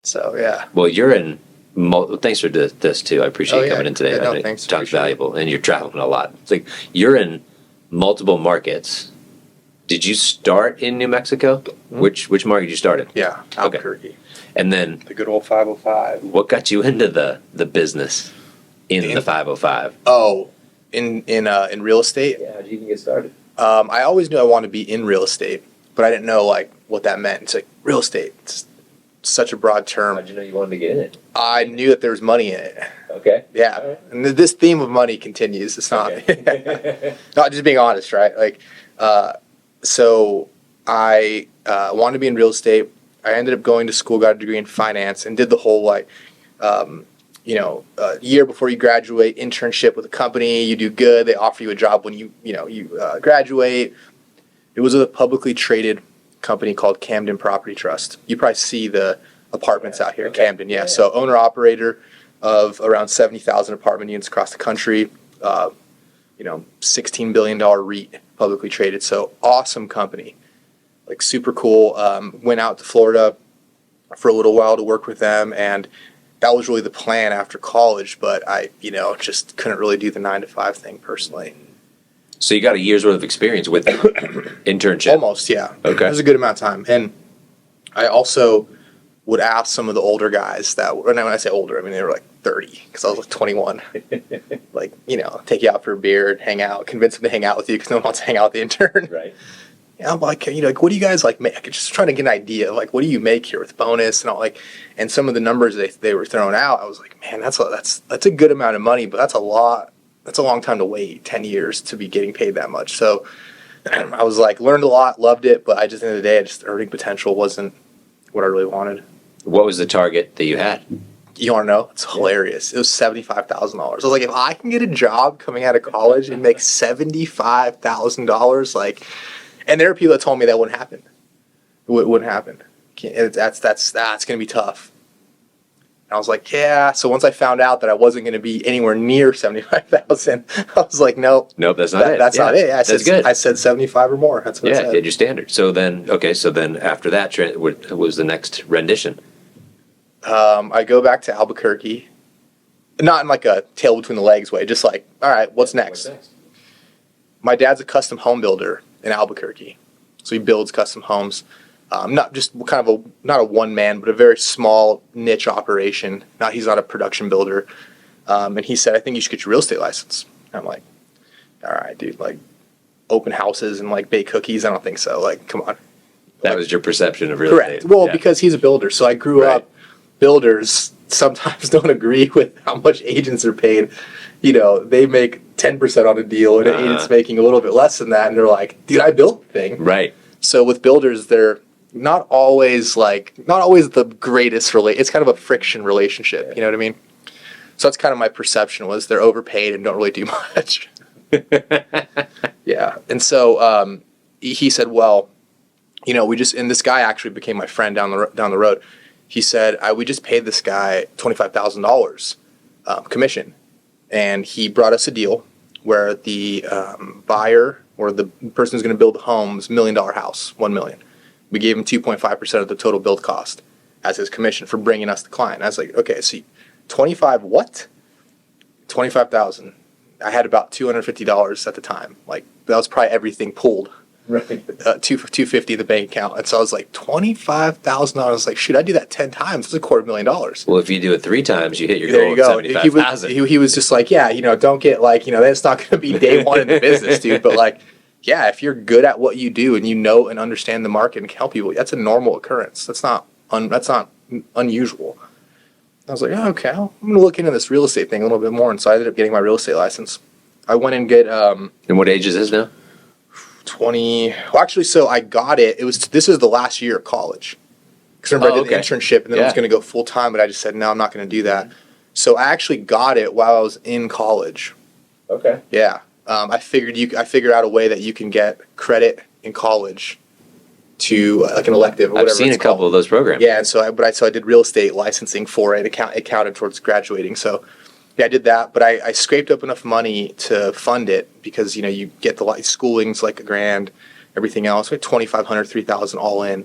So yeah. Well, you're in. Thanks for this too. I appreciate you coming in today. Yeah, no, thanks. Talk's valuable, and you're traveling a lot. It's like you're in multiple markets. Did you start in New Mexico? Mm-hmm. Which market did you start in? Yeah, Albuquerque. Okay. And then the good old 505. What got you into the business in the 505? Oh, in real estate? Yeah, how'd you even get started? I always knew I wanted to be in real estate, but I didn't know like what that meant. It's like real estate. It's such a broad term. How'd you know you wanted to get in it? I knew that there was money in it. Okay. Yeah. Right. And this theme of money continues. It's not not just being honest, right? Like so I wanted to be in real estate. I ended up going to school, got a degree in finance, and did the whole like year before you graduate internship with a company. You do good, they offer you a job when you graduate. It was a publicly traded company called Camden Property Trust. You probably see the apartments out here in Camden. Yeah. So owner operator of around 70,000 apartment units across the country. $16 billion REIT, publicly traded. So awesome company, like super cool. Went out to Florida for a little while to work with them, and that was really the plan after college. But I, just couldn't really do the 9-to-5 thing personally. So you got a year's worth of experience with internship? Almost, yeah. Okay. It was a good amount of time. And I also would ask some of the older guys that were, and when I say older, I mean they were like 30, because I was like 21. Like, take you out for a beer and hang out, convince them to hang out with you because no one wants to hang out with the intern. Right. Yeah, I'm like, what do you guys like make? Just trying to get an idea of like, what do you make here with bonus and all, like, and some of the numbers they were throwing out, I was like, man, that's a good amount of money, but that's a lot. That's a long time to wait, 10 years to be getting paid that much. So I was like, learned a lot, loved it, but at the end of the day, earning potential wasn't what I really wanted. What was the target that you had? You want to know? It's hilarious. It was $75,000. I was like, if I can get a job coming out of college and make $75,000, like, and there are people that told me that wouldn't happen. It wouldn't happen. That's going to be tough. And I was like, yeah. So once I found out that I wasn't going to be anywhere near 75,000, I was like, nope. Nope, that's not it. That's not it. That's good. I said 75 or more. That's what I said. Yeah, your standard. So then after that, what was the next rendition? I go back to Albuquerque. Not in like a tail between the legs way. Just like, all right, what's next? My dad's a custom home builder in Albuquerque. So he builds custom homes. Not just kind of not a one man, but a very small niche operation. He's not a production builder. And he said, I think you should get your real estate license. I'm like, all right, dude, like open houses and like bake cookies. I don't think so. Like, come on. That was your perception of real estate. Correct. Well, because he's a builder. So I grew up, builders sometimes don't agree with how much agents are paid. They make 10% on a deal and an agent's making a little bit less than that. And they're like, dude, I built the thing. Right. So with builders, they're not always the greatest it's kind of a friction relationship. Yeah. You know what I mean? So that's kind of my perception, was they're overpaid and don't really do much. Yeah. And so he said, well, and this guy actually became my friend down the road. He said, we just paid this guy $25,000 commission. And he brought us a deal where the buyer or the person who's going to build the home is $1 million house, $1 million. We gave him 2.5% of the total build cost as his commission for bringing us the client. I was like, okay, so 25 what? 25,000. I had about $250 at the time. Like, that was probably everything pulled. Right. $250 in the bank account. And so I was like, $25,000. I was like, shoot, I do that 10 times. That's $250,000. Well, if you do it 3 times, you hit your goal of 75,000. He was just like, yeah, don't get like, that's not going to be day one in the business, dude. But like, yeah, if you're good at what you do and you know and understand the market and can help people, that's a normal occurrence. That's not unusual. I was like, oh, okay, I'm going to look into this real estate thing a little bit more. And so I ended up getting my real estate license. I went and get... And what age is this now? 20... Well, actually, so I got it. This is the last year of college. Because remember, I did the internship and then I was going to go full-time, but I just said, no, I'm not going to do that. So I actually got it while I was in college. Okay. Yeah. I figured out a way that you can get credit in college to like an elective or whatever. I've seen a couple of those programs. Yeah, and so I did real estate licensing for it. It counted towards graduating. So yeah, I did that, but I scraped up enough money to fund it because you get the schooling's like $1,000, everything else, like $2,500, $3,000 all in.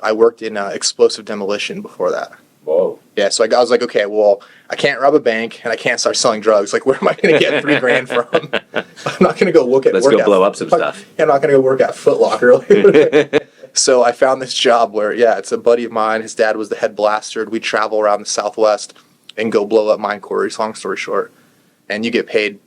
I worked in explosive demolition before that. Whoa. Yeah, so I was like, okay, well, I can't rob a bank and I can't start selling drugs. Like, where am I going to get $3,000 from? I'm not going to go Let's go blow up some stuff. I'm not going to go work at Foot Locker. So I found this job where, it's a buddy of mine. His dad was the head blaster. We travel around the Southwest and go blow up mine quarries, long story short. And you get paid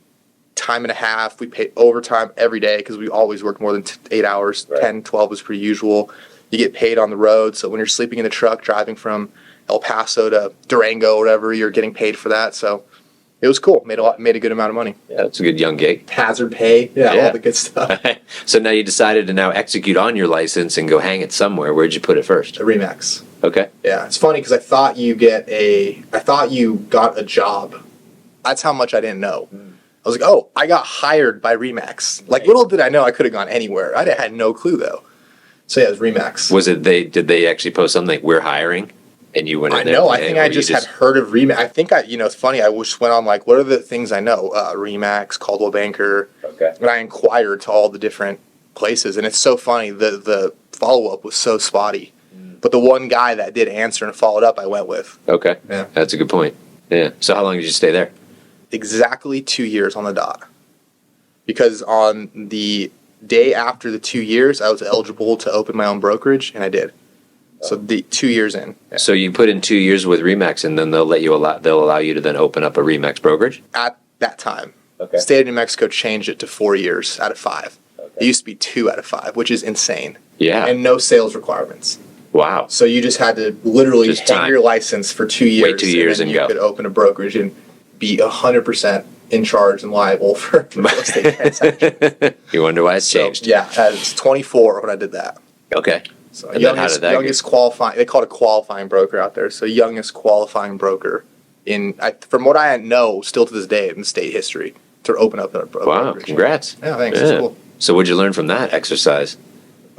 time and a half. We pay overtime every day because we always work more than 8 hours. Right. 10, 12 was pretty usual. You get paid on the road. So when you're sleeping in the truck, driving from El Paso to Durango or whatever, you're getting paid for that. So it was cool. Made a good amount of money. Yeah, it's a good young gig. Hazard pay. Yeah. All the good stuff. So now you decided to now execute on your license and go hang it somewhere. Where'd you put it first? A Remax. Okay. Yeah, it's funny because I thought you got a job. That's how much I didn't know. I was like, oh, I got hired by Remax. Like, little did I know I could have gone anywhere. I had no clue, though. So, yeah, it was Remax. Did they actually post something like, we're hiring? And you went in there? I think I just had heard of Remax. I think it's funny, I just went on, like, what are the things I know? Remax, Caldwell Banker. Okay. And I inquired to all the different places. And it's so funny, the follow-up was so spotty. But the one guy that did answer and followed up, I went with. Okay. Yeah. That's a good point. Yeah. So how long did you stay there? Exactly 2 years on the dot. Because on the day after the 2 years, I was eligible to open my own brokerage, and I did. So the 2 years in. Yeah. So you put in 2 years with Remax, and then they'll allow you to then open up a Remax brokerage? At that time. Okay. State of New Mexico changed it to 4 years out of 5. Okay. It used to be 2 out of 5, which is insane. Yeah. And no sales requirements. Wow. So you just had to literally hang your license for 2 years. Wait 2 years and go. You could open a brokerage and be 100% in charge and liable for real estate transactions. You wonder why it's changed. Yeah, I was 24 when I did that. Okay. So and youngest qualifying, they call it a qualifying broker out there. So youngest qualifying broker from what I know, still to this day in state history, to open up a brokerage. Wow, congrats. Yeah, thanks. Yeah. It's cool. So what'd you learn from that exercise?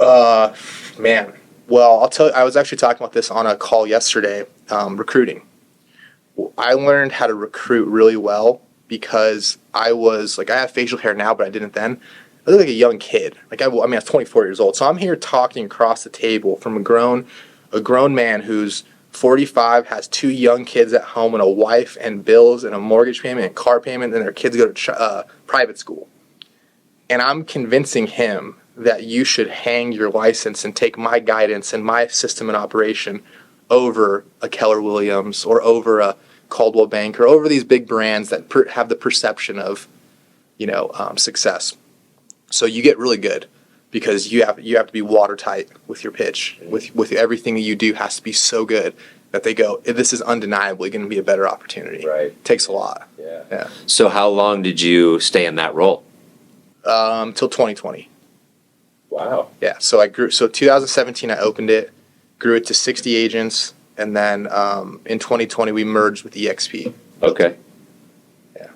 Man. Well, I'll tell you, I was actually talking about this on a call yesterday, recruiting. I learned how to recruit really well because I have facial hair now, but I didn't then. I look like a young kid. I was 24 years old. So I'm here talking across the table from a grown man who's 45, has 2 young kids at home and a wife and bills and a mortgage payment and car payment, and their kids go to private school. And I'm convincing him that you should hang your license and take my guidance and my system and operation over a Keller Williams or over a Caldwell Banker, over these big brands that have the perception of, success. So you get really good because you have to be watertight with your pitch. With everything that you do has to be so good that they go, this is undeniably going to be a better opportunity. Right. It takes a lot. Yeah. So how long did you stay in that role? Till 2020. Wow. Yeah. So I grew. So 2017, I opened it, grew it to 60 agents, and then in 2020 we merged with EXP. Okay. Yeah.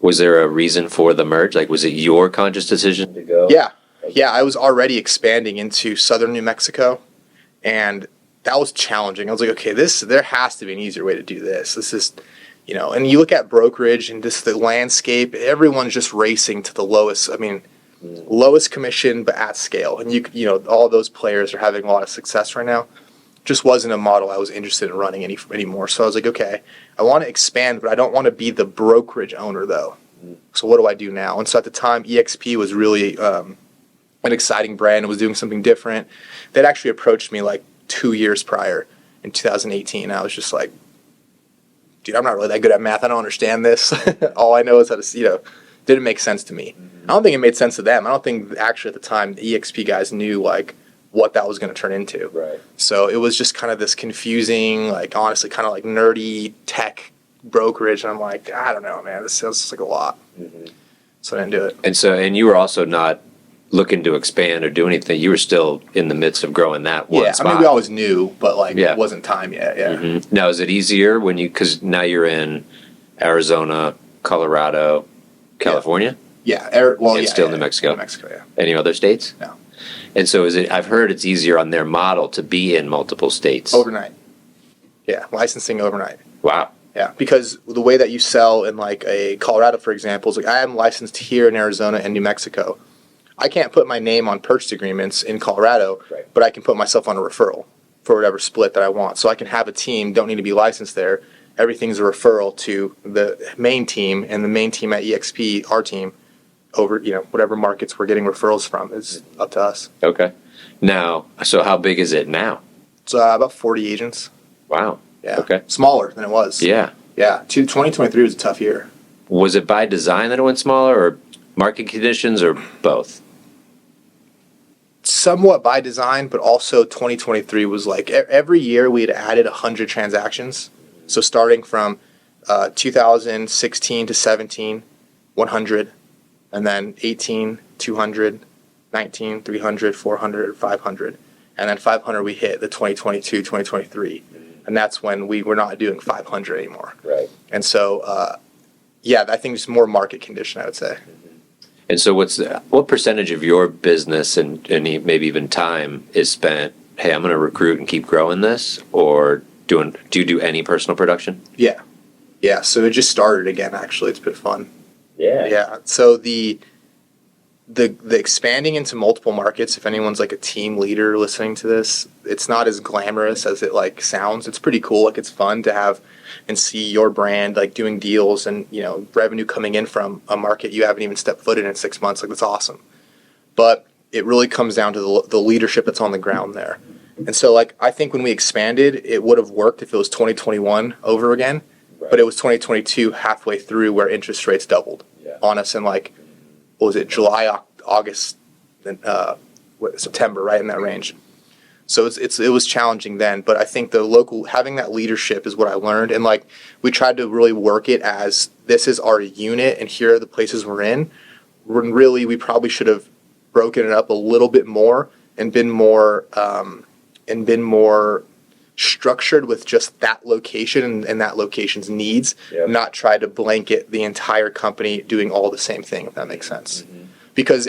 Was there a reason for the merge? Like, was it your conscious decision to go? Yeah. Yeah. I was already expanding into southern New Mexico, and that was challenging. I was like, okay, there has to be an easier way to do this. This is, and you look at brokerage and just the landscape. Everyone's just racing to the lowest. Lowest commission, but at scale. And all those players are having a lot of success right now. Just wasn't a model I was interested in running anymore. So I was like, okay, I want to expand, but I don't want to be the brokerage owner though. So what do I do now? And so at the time, EXP was really an exciting brand. It was doing something different. They'd actually approached me like 2 years prior in 2018. I was just like, dude, I'm not really that good at math. I don't understand this. All I know is how to, didn't make sense to me. I don't think it made sense to them. I don't think actually at the time the EXP guys knew what that was going to turn into. Right. So it was just kind of this confusing, honestly, kind of nerdy tech brokerage. And I'm like, I don't know, man. This sounds like a lot. Mm-hmm. So I didn't do it. And you were also not looking to expand or do anything. You were still in the midst of growing that one spot. We always knew, but it wasn't time yet. Yeah. Mm-hmm. Now, is it easier because now you're in Arizona, Colorado, California? Yeah. Still New Mexico? New Mexico, yeah. Any other states? No. And so I've heard it's easier on their model to be in multiple states. Overnight. Yeah, licensing overnight. Wow. Yeah, because the way that you sell in a Colorado, for example, is I am licensed here in Arizona and New Mexico. I can't put my name on purchase agreements in Colorado, right, but I can put myself on a referral. for whatever split that I want. So I can have a team, don't need to be licensed there. Everything's a referral to the main team, and the main team at EXP, our team, over, whatever markets we're getting referrals from is up to us. Okay. Now, so how big is it now? It's about 40 agents. Wow. Yeah. Okay. Smaller than it was. Yeah. Yeah. 2023 was a tough year. Was it by design that it went smaller, or market conditions, or both? Somewhat by design, but also 2023 was like every year we had added 100 transactions. So starting from 2016 to 17, 100, and then 18, 200, 19, 300, 400, 500. And then 500 we hit the 2022, 2023. And that's when we were not doing 500 anymore. Right. And so, I think it's more market condition, I would say. And so what percentage of your business and maybe even time is spent, hey, I'm going to recruit and keep growing this, or do you do any personal production? Yeah. Yeah. So it just started again, actually. It's been fun. Yeah. Yeah. So the expanding into multiple markets, if anyone's like a team leader listening to this, it's not as glamorous as it like sounds. It's pretty cool. Like, it's fun to have and see your brand like doing deals and, revenue coming in from a market you haven't even stepped foot in 6 months. Like, that's awesome. But it really comes down to the leadership that's on the ground there. And so, like, I think when we expanded, it would have worked if it was 2021 over again, but it was 2022 halfway through where interest rates doubled on us in, like, what was it, July, August, and September, right in that range. So it was challenging then, but I think the local, having that leadership is what I learned, and like we tried to really work it as this is our unit, and here are the places we're in. When really we probably should have broken it up a little bit more and been more structured with just that location and that location's needs, not try to blanket the entire company doing all the same thing, if that makes sense. Mm-hmm. Because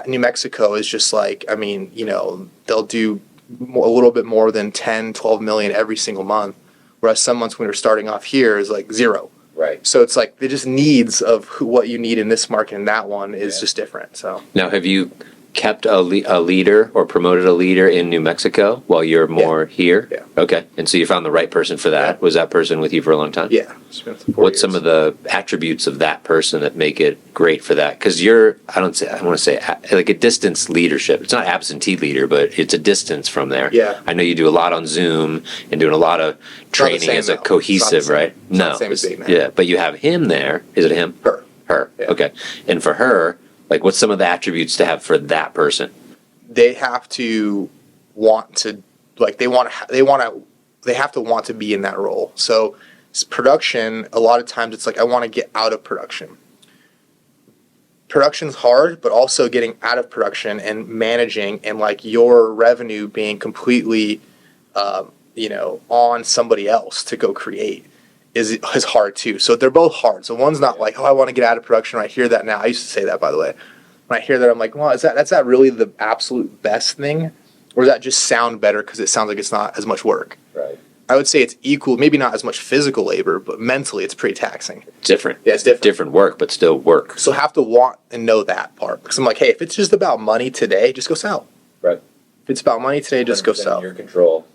New Mexico is just like, I mean, they'll do a little bit more than 10, 12 million every single month, whereas some months when we're starting off here is like zero. Right. So it's like the just needs of what you need in this market and that one is just different. So now, have you kept a leader or promoted a leader in New Mexico while you're more here? Yeah. Okay. And so you found the right person for that. Yeah. Was that person with you for a long time? Yeah. What's some of the attributes of that person that make it great for that? Because I want to say like a distance leadership. It's not absentee leader, but it's a distance from there. Yeah. I know you do a lot on Zoom and doing a lot of training as a cohesive, right? No. Yeah. But you have him there. Is it him? Her. Yeah. Okay. And for her, like, what's some of the attributes to have for that person? They have to want to, like, they have to want to be in that role. So production, a lot of times it's like, I want to get out of production. Production's hard, but also getting out of production and managing and like your revenue being completely, on somebody else to go create is hard too. So they're both hard. So one's not like, oh, I want to get out of production. I hear that now. I used to say that, by the way. When I hear that, I'm like, well, that's not really the absolute best thing? Or does that just sound better because it sounds like it's not as much work? Right. I would say it's equal, maybe not as much physical labor, but mentally it's pretty taxing. Different. Yeah, it's different. Different work, but still work. So have to want and know that part. Because I'm like, hey, if it's just about money today, just go sell. Right. If it's about money today, just go sell. Your control.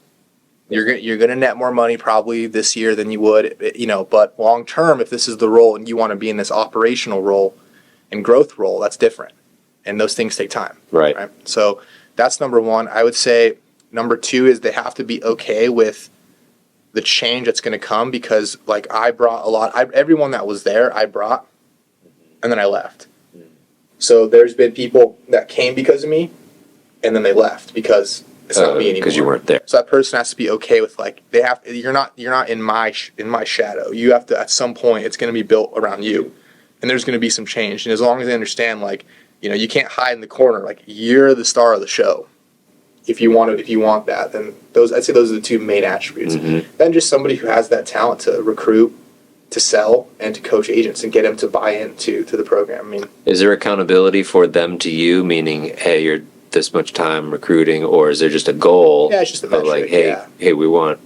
You're going to net more money probably this year than you would, but long term, if this is the role and you want to be in this operational role and growth role, that's different. And those things take time. Right. So that's number one. I would say number two is they have to be okay with the change that's going to come, because like I brought a lot, everyone that was there, I brought, and then I left. So there's been people that came because of me and then they left because it's not me anymore. Because you weren't there. So that person has to be okay with like you're not in my shadow. You have to, at some point it's going to be built around you, and there's going to be some change. And as long as they understand, like, you can't hide in the corner. Like, you're the star of the show. If you want that, then I'd say those are the two main attributes. Mm-hmm. Then just somebody who has that talent to recruit, to sell, and to coach agents and get them to buy into the program. I mean, is there accountability for them to you? Meaning, hey, you're this much time recruiting, or is there just a goal? Yeah, it's just a metric. Like, hey, we want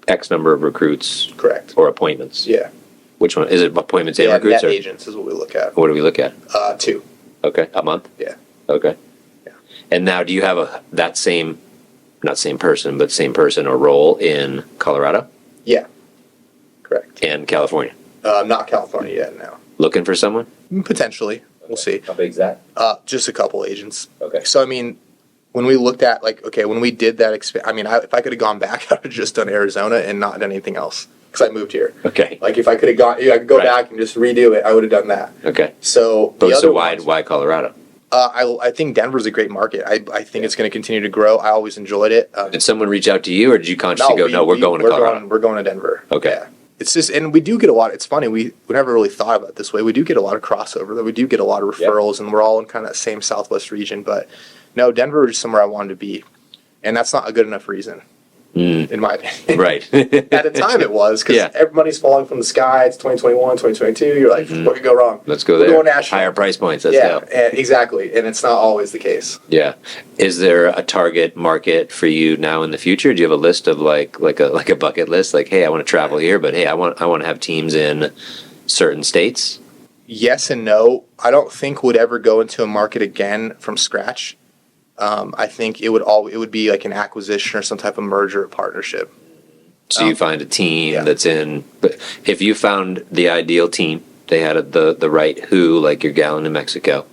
X number of recruits. Correct. Or appointments. Yeah. Which one is it? Appointments and recruits? Net agents is what we look at. What do we look at? 2. Okay, a month. Yeah. Okay. Yeah. And now, do you have that same not same person, but same person or role in Colorado Yeah, correct. and California. Not California yet, no. Looking for someone? Potentially. We'll see. How big's that? Just a couple agents. Okay. So, I mean, when we looked at, like, okay, when we did that, if I could have gone back, I would have just done Arizona and not done anything else because I moved here. Okay. Like, if I could have gone, I could go Right. back and just redo it, I would have done that. Okay. So, But the so other why ones, why Colorado? I think Denver's a great market. I think it's going to continue to grow. I always enjoyed it. Did someone reach out to you, or did you consciously go, we're going to Colorado? We're going to Denver. Okay. Yeah. It's just, and we do get a lot. It's funny. We never really thought about it this way. We do get a lot of crossover. We do get a lot of referrals, and we're all in kind of that same Southwest region. But no, Denver is somewhere I wanted to be, and that's not a good enough reason, in my opinion. Right. At the time, it was because everybody's falling from the sky. It's 2021, 2022. You're like, what could go wrong? Let's go We're there. going national. Higher price points. Let's Yeah, go. exactly. And it's not always the case. Yeah. Is there a target market for you now in the future? Do you have a list of like a bucket list? Like, hey, I want to travel here, but hey, I want to have teams in certain states. Yes and no. I don't think would ever go into a market again from scratch. I think it would be like an acquisition or some type of merger or partnership. So you find a team that's in. But if you found the ideal team, they had the right who, like your Gale in New Mexico.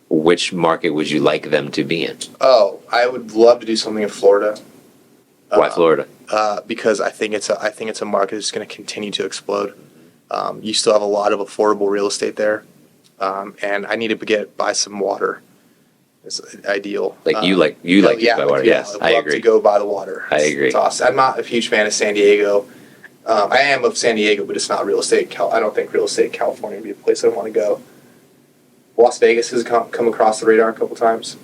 Which market would you like them to be in? Oh, I would love to do something in Florida. Why Florida? Because I think it's a market that's going to continue to explode. You still have a lot of affordable real estate there, and I need to buy some water. It's ideal. Like you like to buy water. Yes, I agree. To go by the water. I agree. It's awesome. I'm not a huge fan of San Diego. I am of San Diego, but it's not real estate. I don't think real estate in California would be a place I want to go. Las Vegas has come across the radar a couple times.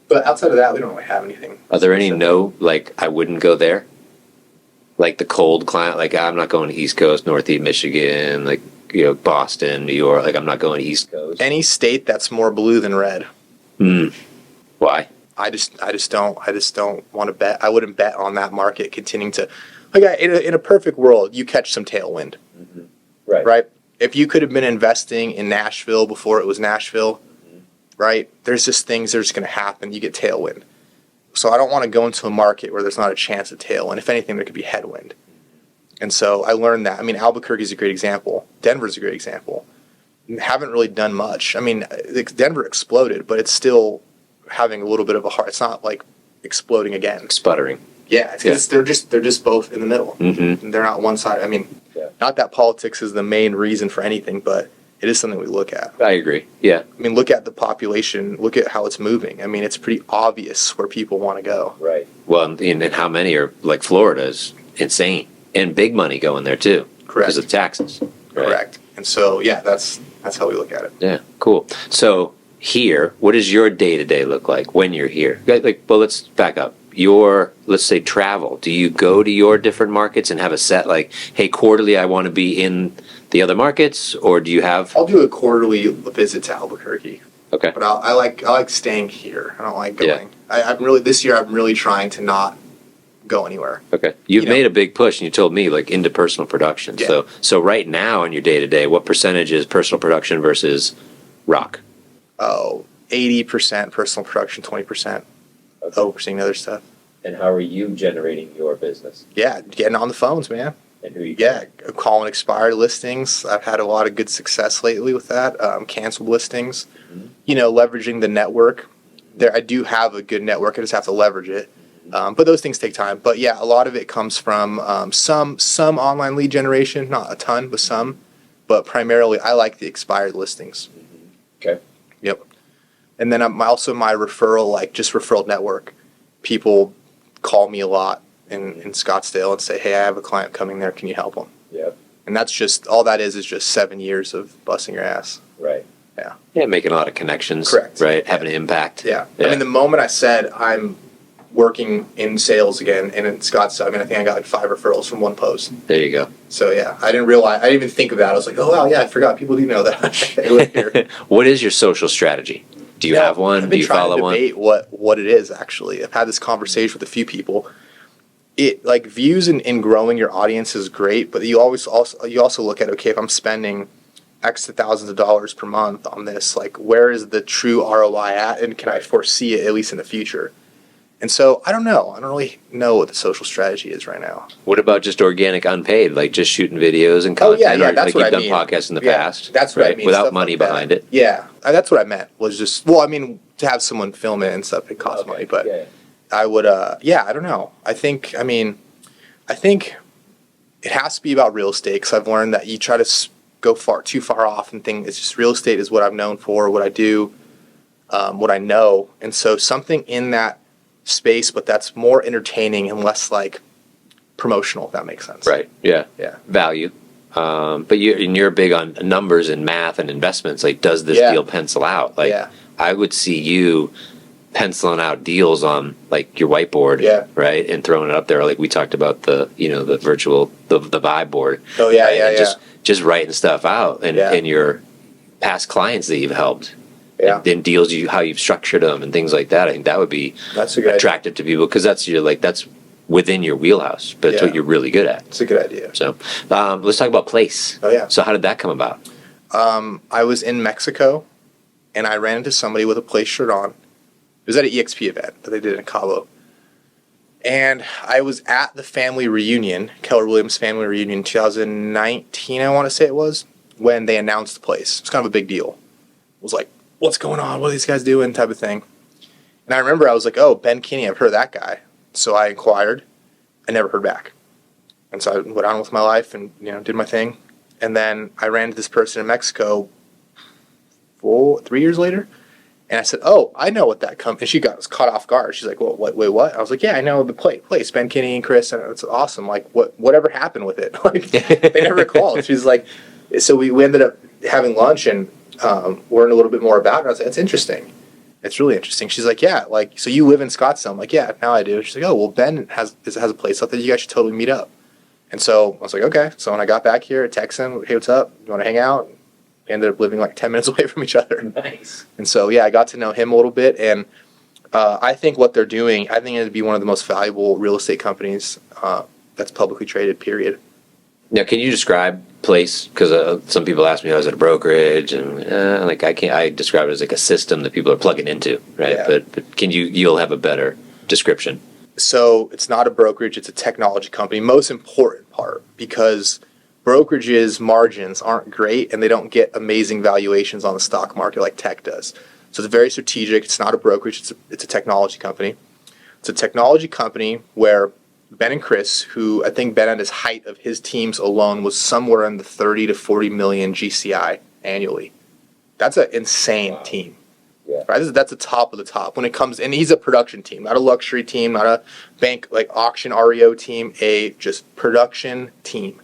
But outside of that, we don't really have anything. Are there any I wouldn't go there? Like the cold climate, like I'm not going to East Coast, Northeast Michigan, like, Boston, New York, like I'm not going to East Coast. Any state that's more blue than red. Why? I just don't want to bet. I wouldn't bet on that market continuing to, in a perfect world, you catch some tailwind. Right? If you could have been investing in Nashville before it was Nashville, right? There's just things that are just going to happen. You get tailwind. So I don't want to go into a market where there's not a chance of tailwind. If anything, there could be headwind. And so I learned that. I mean, Albuquerque is a great example. Denver's a great example. Haven't really done much. I mean, Denver exploded, but it's still having a little bit of a heart. It's not like exploding again. Sputtering. Yeah, they're just both in the middle. And they're not one side. I mean, not that politics is the main reason for anything, but it is something we look at. I agree. Yeah. I mean, look at the population. Look at how it's moving. I mean, it's pretty obvious where people want to go. Right. Well, and how many are like Florida is insane, and big money going there too. Correct. Because of taxes. Right? Correct. And so, that's how we look at it. Yeah. Cool. So here, what does your day-to-day look like when you're here? Well, let's back up. Let's say travel. Do you go to your different markets and have a set like, hey, quarterly I want to be in the other markets, or do you have? I'll do a quarterly visit to Albuquerque. Okay. But I like staying here. I don't like going. Yeah. This year I'm really trying to not go anywhere. Okay. You've made a big push, and you told me like into personal production. Yeah. So right now in your day-to-day, what percentage is personal production versus rock? 80% personal production, 20% overseeing other stuff. And how are you generating your business? Yeah, getting on the phones, man. And who you calling expired listings. I've had a lot of good success lately with that. Canceled listings. Leveraging the network. I do have a good network. I just have to leverage it. But those things take time. But yeah, a lot of it comes from some online lead generation, not a ton, but some. But primarily, I like the expired listings. Okay. Yep. And then I'm also my referral network. People call me a lot in Scottsdale and say, hey, I have a client coming there. Can you help them? Yeah. And that's just, all that is just 7 years of busting your ass. Right. Yeah. Yeah, making a lot of connections. Correct. Right. Having an impact. Yeah. I mean, the moment I said I'm working in sales again and in Scottsdale, I think I got like 5 referrals from one post. There you go. So yeah, I didn't even think of that. I was like, oh wow, yeah, I forgot people do know that. They live here. What is your social strategy? Do you have one? Do you follow one? I've been trying to debate what it is, actually. I've had this conversation with a few people. It like views and growing your audience is great, but you also look at, okay, if I'm spending X to thousands of dollars per month on this, like where is the true ROI at, and can I foresee it at least in the future? And so I don't know. I don't really know what the social strategy is right now. What about just organic unpaid, like just shooting videos and content? Yeah, or, that's like what you've I done mean. podcasts in the Yeah, past. that's what I right? mean. Without stuff money like that. behind it. Yeah, that's what I meant. Was just I mean, to have someone film it and stuff, it costs money. But I would. I don't know. I think it has to be about real estate because I've learned that you try to go too far off and think it's just real estate is what I'm known for, what I do, what I know, and so something in that space, but that's more entertaining and less like promotional, if that makes sense. Right. Yeah. Yeah. Value. But you're big on numbers and math and investments. Like, does this deal pencil out? Like, I would see you penciling out deals on like your whiteboard, right, and throwing it up there. Like we talked about the virtual the vibe board. Oh yeah, right? Just writing stuff out and your past clients that you've helped. Yeah. And deals how you've structured them and things like that. I think that would be attractive to people because that's within your wheelhouse, but it's what you're really good at. It's a good idea. So let's talk about place. Oh yeah. So how did that come about? I was in Mexico, and I ran into somebody with a place shirt on. It was at an EXP event that they did in Cabo. And I was at the family reunion, Keller Williams family reunion in 2019, I want to say it was, when they announced the place. It was kind of a big deal. It was like, what's going on? What are these guys doing? Type of thing. And I remember I was like, oh, Ben Kinney, I've heard of that guy. So I inquired. I never heard back. And so I went on with my life and did my thing. And then I ran into this person in Mexico 3 years later. And I said, oh, I know what that company. And she was caught off guard. She's like, well, wait, what? I was like, yeah, I know the place. Ben Kinney and Chris. And it's awesome. Like, whatever happened with it? Like, they never called. She's like, so we ended up having lunch and learned a little bit more about it. And I was like, that's interesting. It's really interesting. She's like, yeah, like, so you live in Scottsdale? I'm like, yeah, now I do. She's like, oh, well, Ben has a place out there. You guys should totally meet up. And so I was like, okay. So when I got back here, I texted him, hey, what's up? You want to hang out? We ended up living like 10 minutes away from each other. Nice. And so, I got to know him a little bit. And I think what they're doing, I think it'd be one of the most valuable real estate companies that's publicly traded, period. Now, can you describe place? Because some people ask me, I was at a brokerage, and I describe it as like a system that people are plugging into, right? Yeah. But you'll have a better description. So it's not a brokerage, it's a technology company. Most important part, because brokerages' margins aren't great and they don't get amazing valuations on the stock market like tech does. So it's very strategic. It's not a brokerage, it's a technology company. It's a technology company where Ben and Chris, who I think Ben at his height of his teams alone was somewhere in the 30 to 40 million GCI annually. That's an insane team. Yeah. Right? That's the top of the top when it comes, and he's a production team, not a luxury team, not a bank like auction REO team, a just production team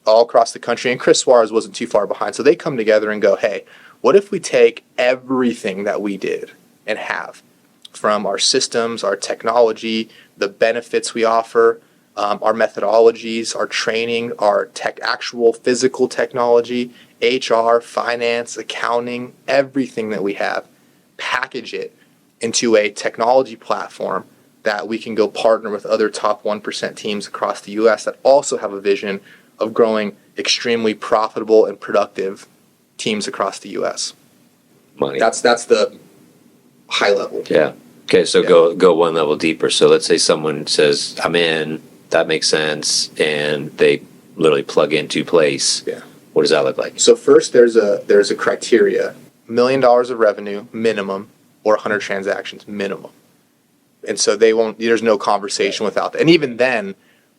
all across the country. And Chris Suarez wasn't too far behind. So they come together and go, hey, what if we take everything that we did and have from our systems, our technology, the benefits we offer, our methodologies, our training, our actual physical technology, HR, finance, accounting, everything that we have, package it into a technology platform that we can go partner with other top 1% teams across the U.S. that also have a vision of growing extremely profitable and productive teams across the U.S. Money. That's the high level. Yeah. Okay, so go one level deeper. So let's say someone says, I'm in, that makes sense, and they literally plug into place. Yeah. What does that look like? So first there's a criteria, $1 million of revenue minimum or 100 transactions minimum. And so there's no conversation without that. And even then,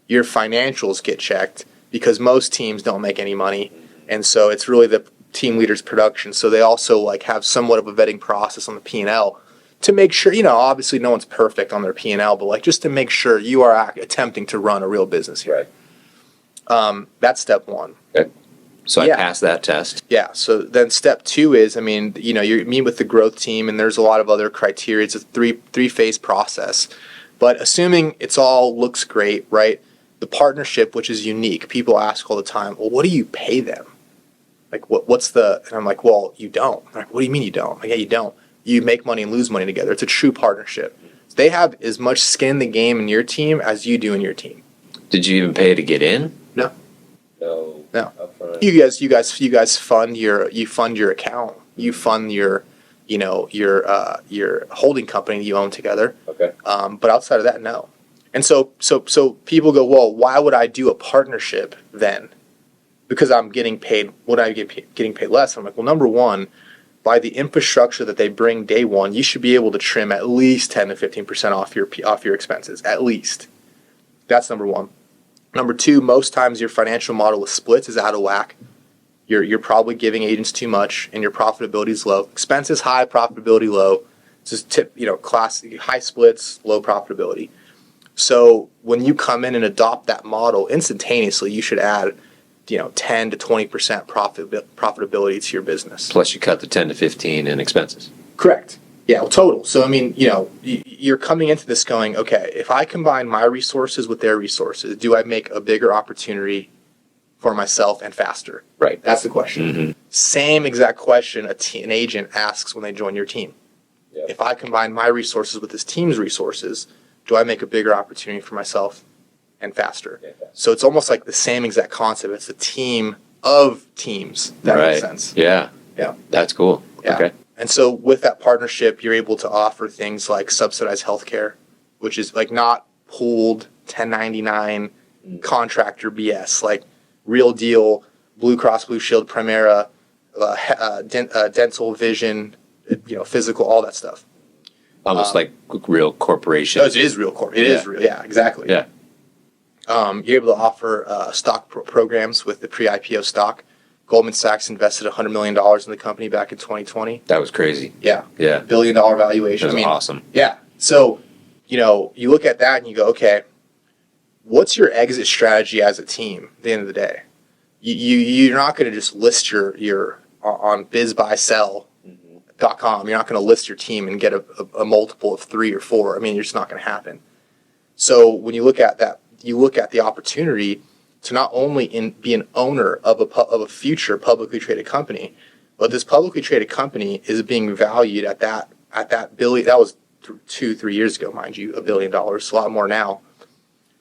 your financials get checked because most teams don't make any money. And so it's really the team leader's production. So they also have somewhat of a vetting process on the P&L to make sure, obviously no one's perfect on their P&L, but just to make sure you are attempting to run a real business here. Right. That's step one. Okay. So I passed that test. Yeah. So then step two is, you meet with the growth team, and there's a lot of other criteria. It's a three-phase process. But assuming it's all looks great, right? The partnership, which is unique, people ask all the time, well, what do you pay them? What's the, and I'm like, well, you don't. I'm like, what do you mean you don't? Yeah, you don't. You make money and lose money together. It's a true partnership. They have as much skin in the game in your team as you do in your team. Did you even pay to get in? No. No. You guys fund your account. You fund your holding company that you own together. Okay. But outside of that, no. And so people go, well, why would I do a partnership then? Because I'm getting paid. Would I getting paid less? I'm like, well, number one, by the infrastructure that they bring day one, you should be able to trim at least 10 to 15% off your expenses. At least. That's number one. Number two, most times your financial model with splits is out of whack. You're probably giving agents too much, and your profitability is low. Expenses high, profitability low. It's just classic high splits, low profitability. So when you come in and adopt that model instantaneously, you should add 10 to 20% profitability to your business. Plus you cut the 10 to 15 in expenses. Correct. Yeah, well, total. So, I mean, you're coming into this going, okay, if I combine my resources with their resources, do I make a bigger opportunity for myself and faster? Right. That's the question. Mm-hmm. Same exact question an agent asks when they join your team. Yep. If I combine my resources with this team's resources, do I make a bigger opportunity for myself and faster? Yeah. So it's almost like the same exact concept. It's a team of teams. That makes sense. Yeah. Yeah. That's cool. Yeah. Okay. And so with that partnership, you're able to offer things like subsidized healthcare, which is like not pooled 1099 contractor BS, like real deal, Blue Cross Blue Shield, Primera, dental, vision, physical, all that stuff. Almost like real corporation. It is real corp. It is real. Yeah, exactly. Yeah. You're able to offer stock programs with the pre-IPO stock. Goldman Sachs invested $100 million in the company back in 2020. That was crazy. Yeah. Yeah. $1 billion valuation. That was awesome. Yeah. So, you look at that and you go, okay, what's your exit strategy as a team at the end of the day? You're not going to just list your on bizbuysell.com. You're not going to list your team and get a multiple of 3 or 4. I mean, it's just not going to happen. So when you look at that, you look at the opportunity to not only be an owner of a future publicly traded company, but this publicly traded company is being valued at that billion. That was 2-3 years ago, mind you, $1 billion. It's a lot more now.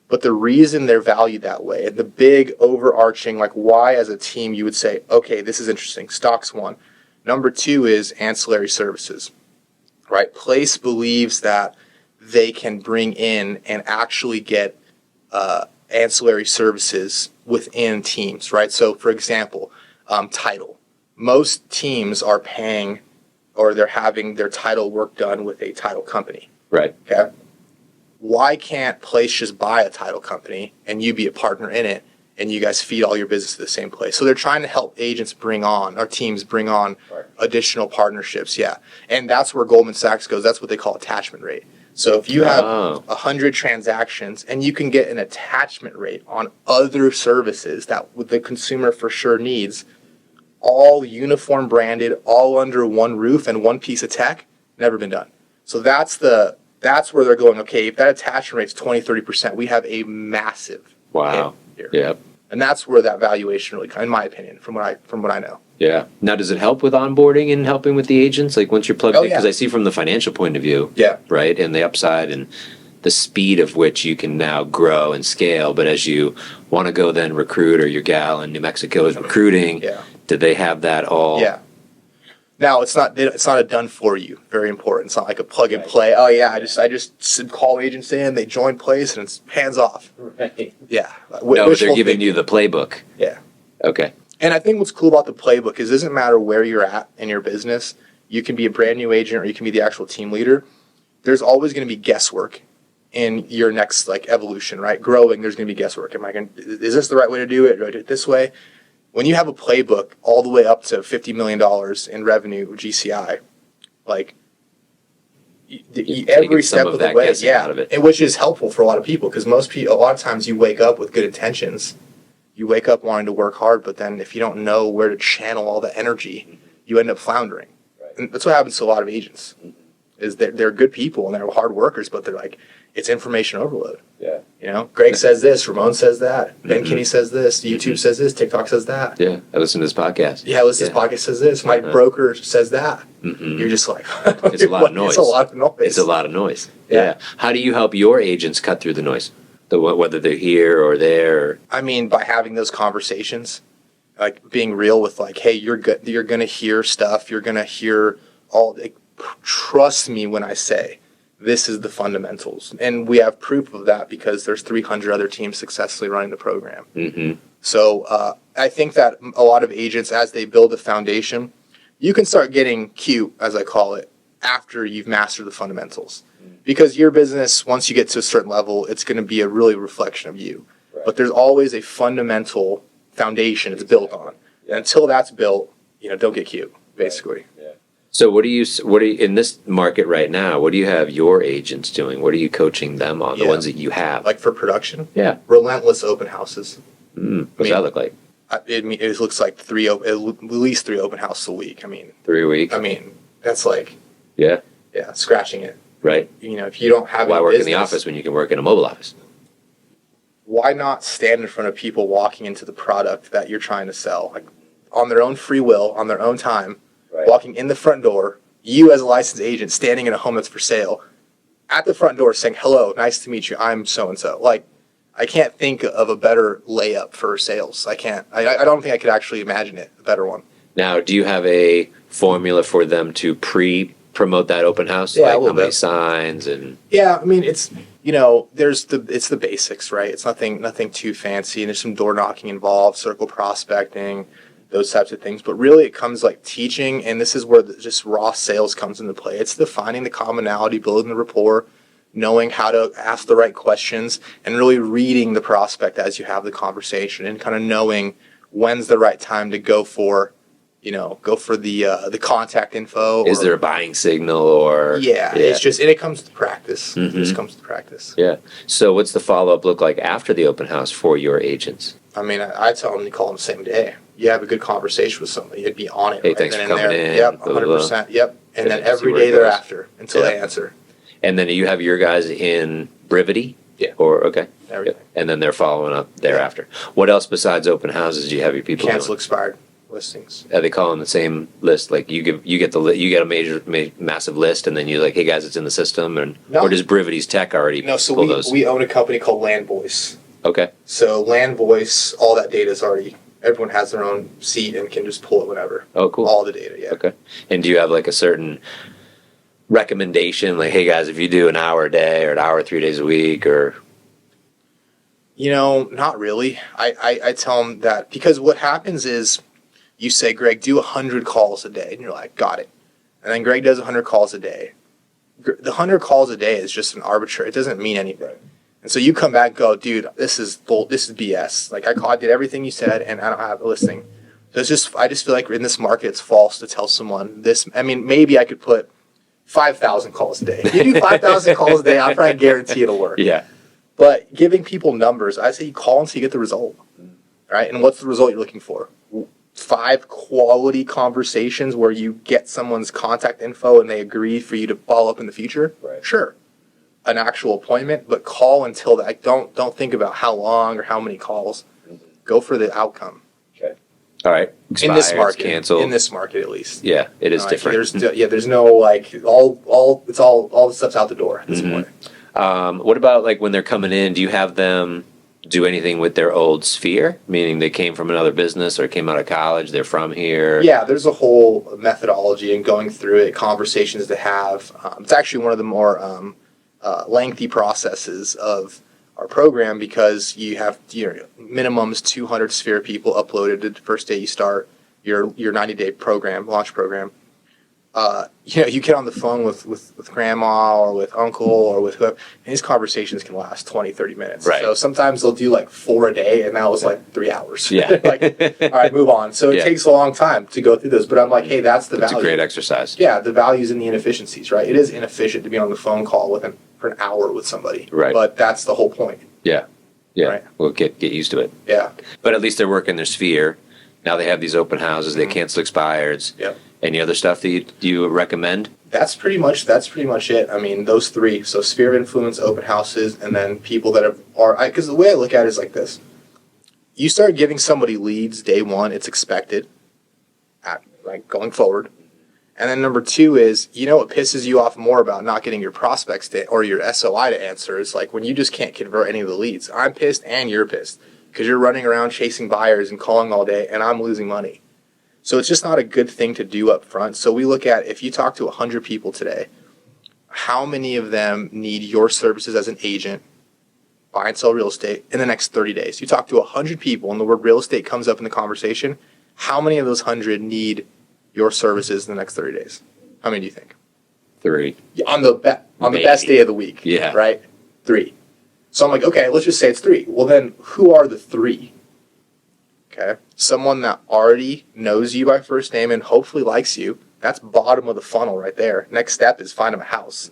But the reason they're valued that way, and the big overarching, like why as a team you would say, okay, this is interesting. Stock's one. Number 2 is ancillary services, right? Place believes that they can bring in and actually get ancillary services within teams, right? So, for example, title. Most teams are paying or they're having their title work done with a title company. Right. Okay. Why can't Place just buy a title company and you be a partner in it and you guys feed all your business to the same place? So they're trying to help agents teams bring on additional partnerships. Yeah. And that's where Goldman Sachs goes. That's what they call attachment rate. So if you have 100 transactions and you can get an attachment rate on other services that the consumer for sure needs, all uniform branded, all under one roof and one piece of tech, never been done. So that's where they're going, okay, if that attachment rate's 20-30%, we have a massive hit here. Yeah. And that's where that valuation really, in my opinion, from what I know. Yeah. Now, does it help with onboarding and helping with the agents? Like once you're plugged in, because I see from the financial point of view, right, and the upside and the speed of which you can now grow and scale. But as you want to go then recruit, or your gal in New Mexico is recruiting, did they have that all? Yeah. Now it's not a done for you. Very important. It's not like a plug and play. Oh yeah, I just call agents in, they join Place, and it's hands off. Right. Yeah. No, but they're giving you the playbook. Yeah. Okay. And I think what's cool about the playbook is it doesn't matter where you're at in your business. You can be a brand new agent or you can be the actual team leader. There's always going to be guesswork in your next evolution, right? Growing, there's going to be guesswork. Is this the right way to do it? Do I do it this way? When you have a playbook all the way up to $50 million in revenue GCI, every step of the way, out of it. And which is helpful for a lot of people because a lot of times you wake up with good intentions. You wake up wanting to work hard, but then if you don't know where to channel all the energy, you end up floundering. Right. And that's what happens to a lot of agents. Is they're good people and they're hard workers, but they're it's information overload. Yeah. Greg says this, Ramon says that, Ben Kinney says this, YouTube says this, TikTok says that. Yeah, I listen to this podcast. Yeah, this podcast says this. My broker says that. You're just it's a lot of noise. It's a lot of noise. It's a lot of noise. Yeah. How do you help your agents cut through the noise? Whether they're here or there? I mean, by having those conversations, being real with hey, you're good. You're going to hear stuff. You're going to hear all. Trust me when I say this is the fundamentals. And we have proof of that because there's 300 other teams successfully running the program. Mm-hmm. So I think that a lot of agents, as they build a foundation, you can start getting cute, as I call it, after you've mastered the fundamentals. Because your business, once you get to a certain level, it's going to be a really reflection of you. Right. But there's always a fundamental foundation it's built on. And until that's built, don't get cute, basically. Yeah. So what do you in this market right now, what do you have your agents doing? What are you coaching them on, the ones that you have? Like for production? Yeah. Relentless open houses. What's that look like? It looks like at least 3 open houses a week. 3 a week? That's like, yeah, scratching it. Right. If you don't have why any work business, in the office when you can work in a mobile office? Why not stand in front of people walking into the product that you're trying to sell, like on their own free will, on their own time, walking in the front door, you as a licensed agent standing in a home that's for sale, at the front door saying, hello, nice to meet you, I'm so-and-so. Like, I can't think of a better layup for sales. I can't. I don't think I could actually imagine it, a better one. Now, do you have a formula for them to promote that open house? Yeah, like how many signs and... Yeah, it's, it's the basics, right? It's nothing too fancy. And there's some door knocking involved, circle prospecting, those types of things. But really it comes like teaching, and this is where just raw sales comes into play. It's defining the commonality, building the rapport, knowing how to ask the right questions, and really reading the prospect as you have the conversation, and kind of knowing when's the right time to go for the contact info. Is there a buying signal or? Yeah. It's just, and it comes to practice. Mm-hmm. It just comes to practice. Yeah. So what's the follow-up look like after the open house for your agents? I tell them to call them the same day. You have a good conversation with somebody, you'd be on it. Hey, right thanks then for and coming there. in. Yep, blah, blah, 100%. Yep. And then see every where it day goes. thereafter until they answer. And then you have your guys in Brevity? Yeah. Or, okay. Everything. Yep. And then they're following up thereafter. What else besides open houses do you have your people Cancel doing? expired listings. Are they calling the same list? Like you get a massive list, and then you're like, hey guys, it's in the system, or does Brivity's tech already pull those? We own a company called Land Voice. Okay. So Land Voice, all that data is already, everyone has their own seat and can just pull it whenever. Oh, cool. All the data, yeah. Okay. And do you have like a certain recommendation, like, hey guys, if you do an hour a day or an hour 3 days a week, or? Not really. I tell them that because what happens is you say, Greg, do 100 calls a day. And you're like, got it. And then Greg does 100 calls a day. The 100 calls a day is just an arbitrary. It doesn't mean anything. And so you come back and go, dude, this is BS. Like I did everything you said and I don't have a listing. So I just feel like in this market, it's false to tell someone this. Maybe I could put 5,000 calls a day. If you do 5,000 calls a day, I probably guarantee it'll work. Yeah. But giving people numbers, I say you call until you get the result. Right? And what's the result you're looking for? 5 quality conversations where you get someone's contact info and they agree for you to follow up in the future? Right. Sure. An actual appointment, but call until that. Don't think about how long or how many calls. Go for the outcome. Okay. All right. In this market, canceled. In this market, at least. Yeah, it is different. There's no like all the stuff's out the door at this point. What about like when they're coming in? Do you have them do anything with their old sphere? Meaning they came from another business or came out of college, they're from here? Yeah, there's a whole methodology and going through it, conversations to have. It's actually one of the more lengthy processes of our program because you have minimums 200 sphere people uploaded the first day you start your 90-day program, launch program. You get on the phone with grandma or with uncle or with whoever, and these conversations can last 20, 30 minutes. Right. So sometimes they'll do like 4 a day, and that was like 3 hours. Yeah. Like, all right, move on. So it takes a long time to go through this, but I'm like, hey, that's the value. It's a great exercise. Yeah, the values and the inefficiencies, right? It is inefficient to be on the phone call for an hour with somebody. Right. But that's the whole point. Yeah. Yeah. Right. We'll get used to it. Yeah. But at least they're working their sphere. Now they have these open houses, they cancel expireds. Yep. Any other stuff that you recommend? That's pretty much it. Those 3. So sphere of influence, open houses, and then people that because the way I look at it is like this. You start giving somebody leads day 1, it's expected going forward. And then number 2 is, what pisses you off more about not getting your prospects or your SOI to answer is like when you just can't convert any of the leads. I'm pissed and you're pissed because you're running around chasing buyers and calling all day and I'm losing money. So it's just not a good thing to do up front. So we look at if you talk to 100 people today, how many of them need your services as an agent, buy and sell real estate in the next 30 days? You talk to 100 people and the word real estate comes up in the conversation. How many of those 100 need your services in the next 30 days? How many do you think? 3. On the best day of the week. Yeah. Right? 3. So I'm like, okay, let's just say it's 3. Well, then who are the 3? Okay. Someone that already knows you by first name and hopefully likes you. That's bottom of the funnel right there. Next step is find them a house.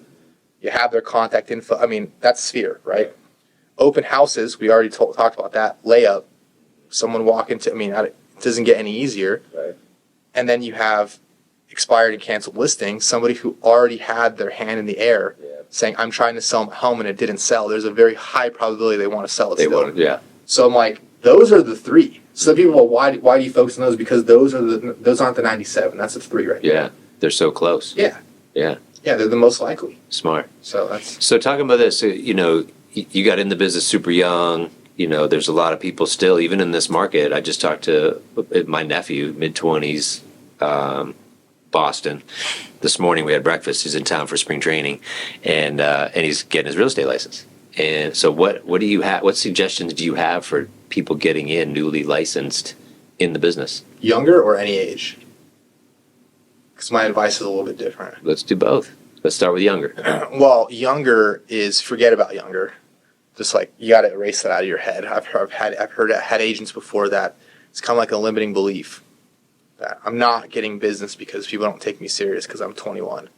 You have their contact info. I mean, that's sphere, right? Open houses, we already talked about that. Layup, someone walk into, it doesn't get any easier. Right. And then you have expired and canceled listings, somebody who already had their hand in the air saying, I'm trying to sell my home and it didn't sell. There's a very high probability they want to sell it They still. want it, yeah. So I'm like, those are the 3. So people, well, why do you focus on those? Because those aren't the 97. That's the 3 right there. Yeah. They're so close. Yeah. Yeah. Yeah, they're the most likely. Smart. So that's So talking about this, you got in the business super young. There's a lot of people still, even in this market. I just talked to my nephew, mid-20s, Boston. This morning we had breakfast. He's in town for spring training, and he's getting his real estate license. And so what do you have? What suggestions do you have for people getting in newly licensed in the business? younger or any age? Because my advice is a little bit different. Let's do both. Let's start with younger. Well, younger is forget about younger. Just like you got to erase that out of your head. I've had agents before that it's kind of like a limiting belief that I'm not getting business because people don't take me serious because I'm 21.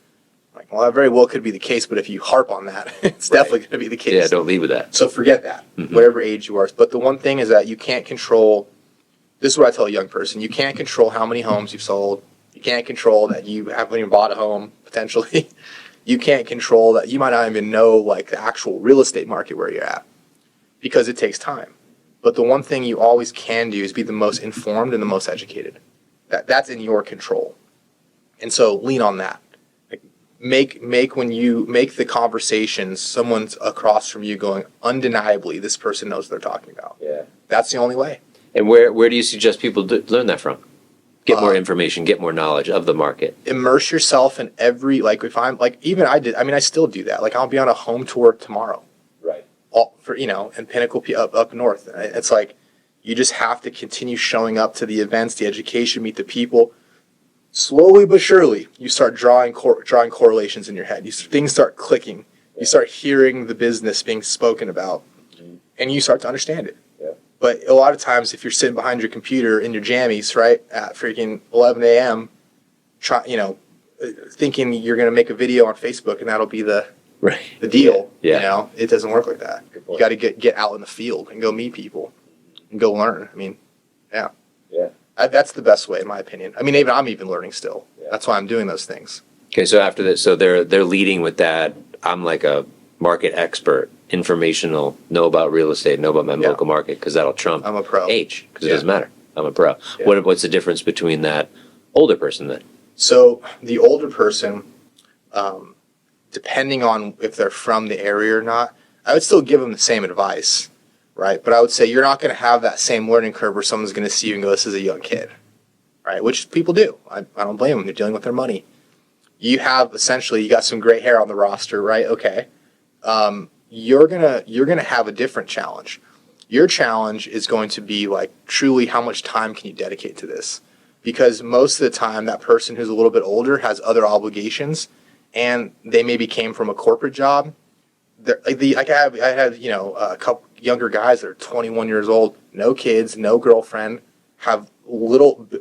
Like, well, that very well could be the case, but if you harp on that, it's definitely going to be the case. Yeah, don't lead with that. So forget that, whatever age you are. But the one thing is that you can't control. This is what I tell a young person: you can't control how many homes you've sold. You can't control that you haven't even bought a home potentially. You can't control that you might not even know like the actual real estate market where you're at because it takes time. But the one thing you always can do is be the most informed and the most educated. That's in your control. And so lean on that. Like make when you make the conversations, someone's across from you going, undeniably, this person knows what they're talking about. Yeah. That's the only way. And where do you suggest people learn that from? Get more information, get more knowledge of the market. Immerse yourself in every, like if I'm like, even I still do that. Like I'll be on a home tour tomorrow. Right. In Pinnacle up north. It's like, you just have to continue showing up to the events, the education, meet the people. Slowly but surely, you start drawing correlations in your head. Things start clicking. You start hearing the business being spoken about, and you start to understand it. Yeah. But a lot of times, if you're sitting behind your computer in your jammies, right, at freaking 11 a.m., thinking you're going to make a video on Facebook and that'll be the deal, Yeah. it doesn't work like that. Good You point. got to get out in the field and go meet people and go learn. Yeah. That's the best way, in my opinion. Even I'm learning still. Yeah. That's why I'm doing those things. Okay, so after this, so they're leading with that. I'm like a market expert, informational, know about real estate, know about my Yeah. local market, because that'll trump I'm a pro. age, because it Yeah. doesn't matter. I'm a pro. Yeah. What's the difference between that older person then? So the older person, depending on if they're from the area or not, I would still give them the same advice, right? But I would say you're not going to have that same learning curve where someone's going to see you and go, this is a young kid, right? Which people do. I don't blame them. They're dealing with their money. You got some gray hair on the roster, right? Okay. You're gonna have a different challenge. Your challenge is going to be like truly how much time can you dedicate to this? Because most of the time that person who's a little bit older has other obligations and they maybe came from a corporate job. I have a couple younger guys that are 21 years old, no kids, no girlfriend, have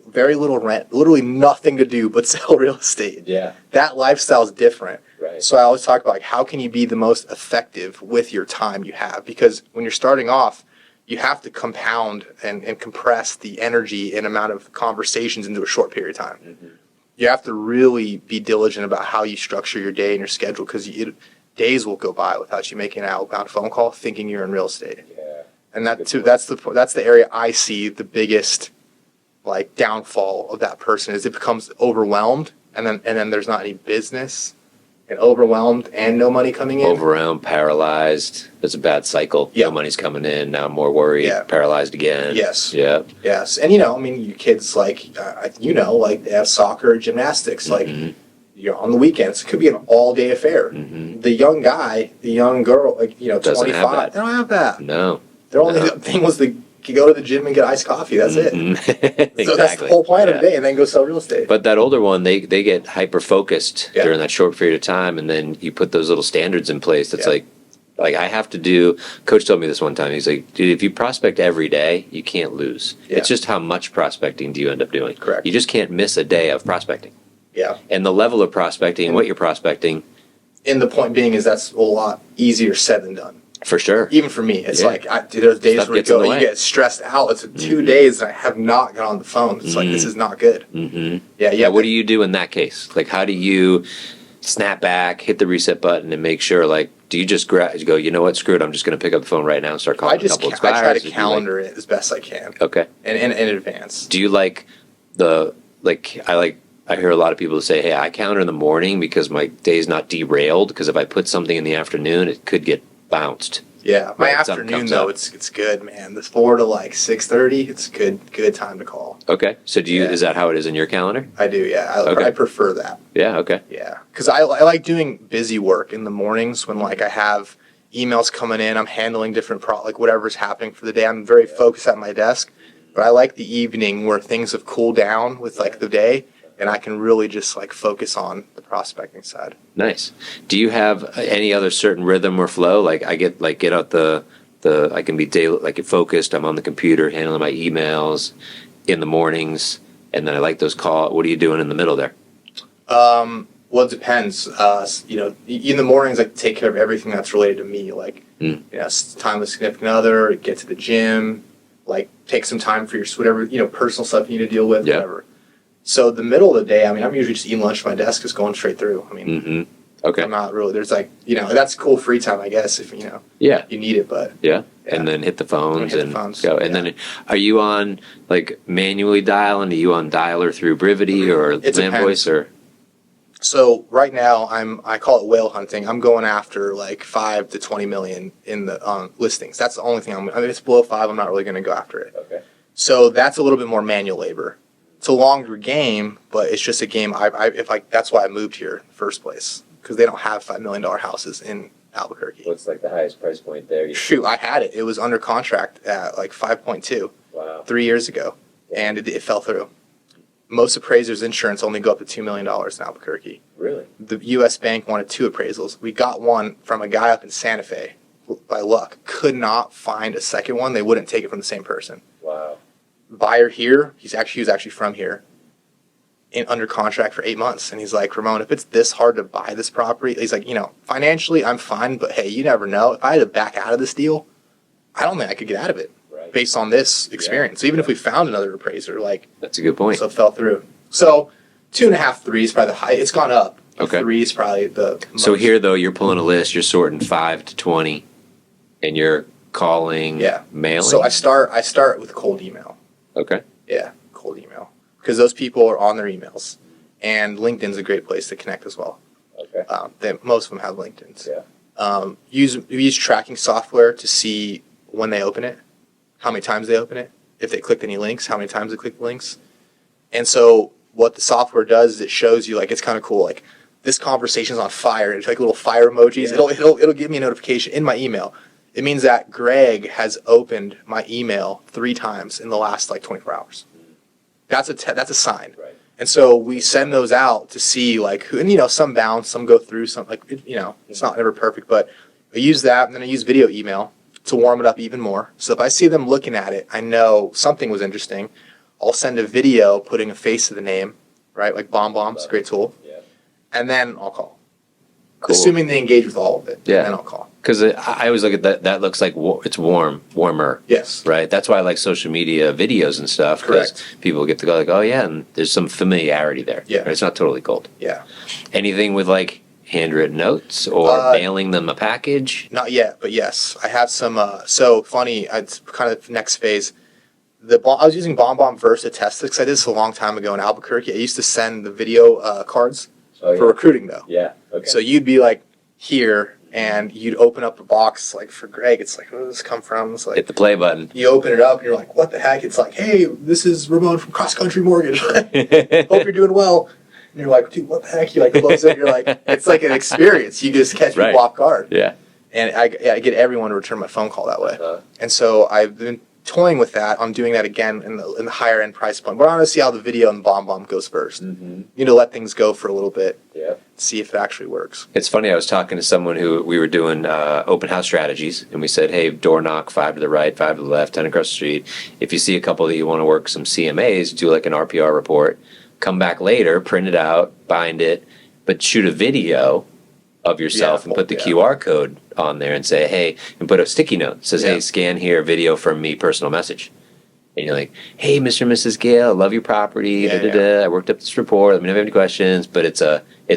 very little rent, literally nothing to do but sell real estate. Yeah. That lifestyle is different. Right. So I always talk about like, how can you be the most effective with your time you have? Because when you're starting off, you have to compound and compress the energy and amount of conversations into a short period of time. Mm-hmm. You have to really be diligent about how you structure your day and your schedule because days will go by without you making an outbound phone call thinking you're in real estate. Yeah. And that's the area I see the biggest like downfall of that person is it becomes overwhelmed and then there's not any business and overwhelmed and no money coming in. Overwhelmed, paralyzed. It's a bad cycle. Yeah. No money's coming in. Now I'm more worried. Yeah. Paralyzed again. Yes. Yeah. Yes. And your kids like they have soccer, gymnastics, like Mhm. on the weekends. It could be an all-day affair. The young guy, the young girl, like, Doesn't 25, they don't have that. No. Their only thing was to go to the gym and get iced coffee. That's it. Exactly. So that's the whole plan of the day, and then go sell real estate. But that older one, they get hyper-focused during that short period of time, and then you put those little standards in place that's like I have to do. Coach told me this one time. He's like, dude, if you prospect every day, you can't lose. It's just how much prospecting do you end up doing. Correct. You just can't miss a day of prospecting. Yeah. And the level of prospecting and what you're prospecting. And the point being is that's a lot easier said than done. For sure. Even for me, it's like there's days Stuff where you get stressed out. It's 2 days and I have not got on the phone. It's like, this is not good. Yeah. What do you do in that case? Like, how do you snap back, hit the reset button, and make sure? Like, do you just go, you know what, screw it, I'm just going to pick up the phone right now and start calling a couple of expires? I try to calendar it as best I can. Okay. And in advance. Do you like I hear a lot of people say, hey, I calendar in the morning because my day's not derailed, because if I put something in the afternoon, it could get bounced. Yeah, my afternoon though, it's good, man. This 4 to 6:30, it's good time to call. Okay, so is that how it is in your calendar? I do, yeah. I prefer that. Yeah, okay. Yeah, because I like doing busy work in the mornings when I have emails coming in. I'm handling different whatever's happening for the day. I'm very focused at my desk, but I like the evening where things have cooled down with the day, and I can really just focus on the prospecting side. Nice. Do you have any other certain rhythm or flow? Like I get out I can be daily, focused. I'm on the computer handling my emails in the mornings, and then I like those calls. What are you doing in the middle there? Well, it depends. In the mornings, I take care of everything that's related to me, time with significant other, get to the gym, take some time for your whatever personal stuff you need to deal with, whatever. So the middle of the day, I'm usually just eating lunch at my desk, just going straight through. Okay. I'm not really, there's that's cool free time, I guess, if, you need it, but. Yeah. And then hit the phones and go. And then are you on, manually dialing? Are you on dialer through Brivity or Land Voice or? So right now, I call it whale hunting. I'm going after 5 to 20 million in the listings. That's the only thing if it's below 5, I'm not really going to go after it. Okay. So that's a little bit more manual labor. It's a longer game, but it's just a game. That's why I moved here in the first place, because they don't have $5 million houses in Albuquerque. What's the highest price point there? Shoot, I had it. It was under contract at 5.2. Wow. 3 years ago, and it fell through. Most appraisers' insurance only go up to $2 million in Albuquerque. Really? The U.S. Bank wanted 2 appraisals. We got one from a guy up in Santa Fe, by luck. Could not find a second one. They wouldn't take it from the same person. Wow. Buyer here, he was actually from here, under contract for 8 months, and he's like, Ramon, if it's this hard to buy this property, he's like, financially I'm fine, but hey, you never know. If I had to back out of this deal, I don't think I could get out of it based on this experience. So even if we found another appraiser, that's a good point. So it fell through. So 2.5, 3 is probably the high. It's gone up. Okay. 3 is probably the most. So here though, you're pulling a list. You're sorting 5 to 20, and you're calling, mailing. So I start with cold email. Okay. Yeah, cold email, because those people are on their emails, and LinkedIn's a great place to connect as well. Okay. Most of them have LinkedIn's. Yeah. We use tracking software to see when they open it, how many times they open it, if they clicked any links, how many times they clicked links. And so what the software does is it shows you, it's kind of cool, this conversation's on fire. It's little fire emojis. Yeah. It'll give me a notification in my email. It means that Greg has opened my email 3 times in the last 24 hours. That's a sign. Right. And so we send those out to see who, and some bounce, some go through, some it's not ever perfect, but I use that, and then I use video email to warm it up even more. So if I see them looking at it, I know something was interesting. I'll send a video putting a face to the name, right? Like BombBomb's a great tool. Yeah. And then I'll call. Cool. Assuming they engage with all of it. Yeah. And then I'll call. Because I always look at that. That looks like it's warmer. Yes. Right. That's why I like social media videos and stuff. Correct. People get to go oh yeah, and there's some familiarity there. Yeah. Right? It's not totally cold. Yeah. Anything with handwritten notes or mailing them a package? Not yet, but yes, I have some. So funny. It's kind of next phase. I was using BombBomb first to test this. I did this a long time ago in Albuquerque. I used to send the video cards for recruiting though. Yeah. Okay. So you'd be here. And you'd open up a box for Greg. It's where does this come from? It's hit the play button. You open it up and you're what the heck? It's hey, this is Ramon from Cross Country Mortgage. Hope you're doing well. you're like, dude, what the heck? You like close it. You're like, it's like an experience. You just catch people off guard. Yeah. And I get everyone to return my phone call that way. And so I've been toying with that. I'm doing that again in the higher end price point. But I want to see how the video and bomb goes first. You need to let things go for a little bit. Yeah. See if it actually works. It's funny. I was talking to someone who we were doing open house strategies, and we said, hey, door knock, 5 to the right, 5 to the left, 10 across the street. If you see a couple that you want to work some CMAs, do like an RPR report. Come back later, print it out, bind it, but shoot a video of yourself and put the QR code on there and say, hey, and put a sticky note that says, hey, scan here, video from me, personal message. And you're like, hey, Mr. and Mrs. Gale, I love your property. I worked up this report. Let me know if you have any questions. But it's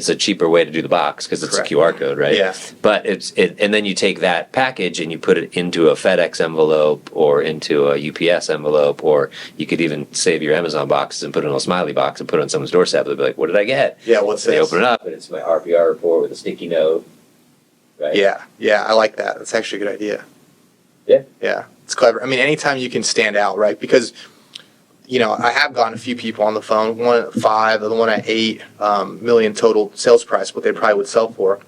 a cheaper way to do the box because it's a QR code, right? Yeah. But and then you take that package and you put it into a FedEx envelope or into a UPS envelope, or you could even save your Amazon boxes and put it in a smiley box and put it on someone's doorstep. They'll be like, what did I get? Yeah, what's this? They open it up and it's my RPR report with a sticky note. Right? Yeah, I like that. That's actually a good idea. Yeah, it's clever. I mean, anytime you can stand out, right? Because, I have gotten a few people on the phone, one at 5, the other one at 8 million total sales price, what they probably would sell for.